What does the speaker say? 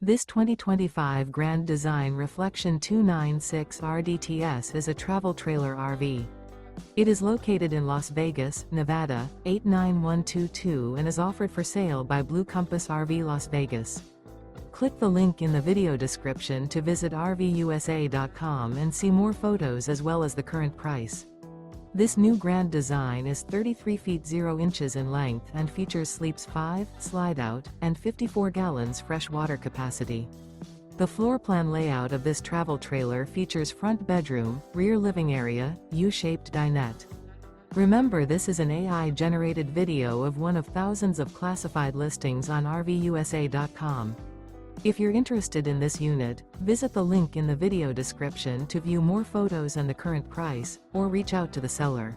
This 2025 Grand Design Reflection 296 RDTS is a travel trailer RV. It is located in Las Vegas, Nevada, 89122 and is offered for sale by Blue Compass RV Las Vegas. Click the link in the video description to visit RVUSA.com and see more photos as well as the current price. This new Grand Design is 33 feet 0 inches in length and features sleeps 5, slide-out, and 54 gallons fresh water capacity. The floor plan layout of this travel trailer features front bedroom, rear living area, U-shaped dinette. Remember, this is an AI-generated video of one of thousands of classified listings on RVUSA.com. If you're interested in this unit, visit the link in the video description to view more photos and the current price, or reach out to the seller.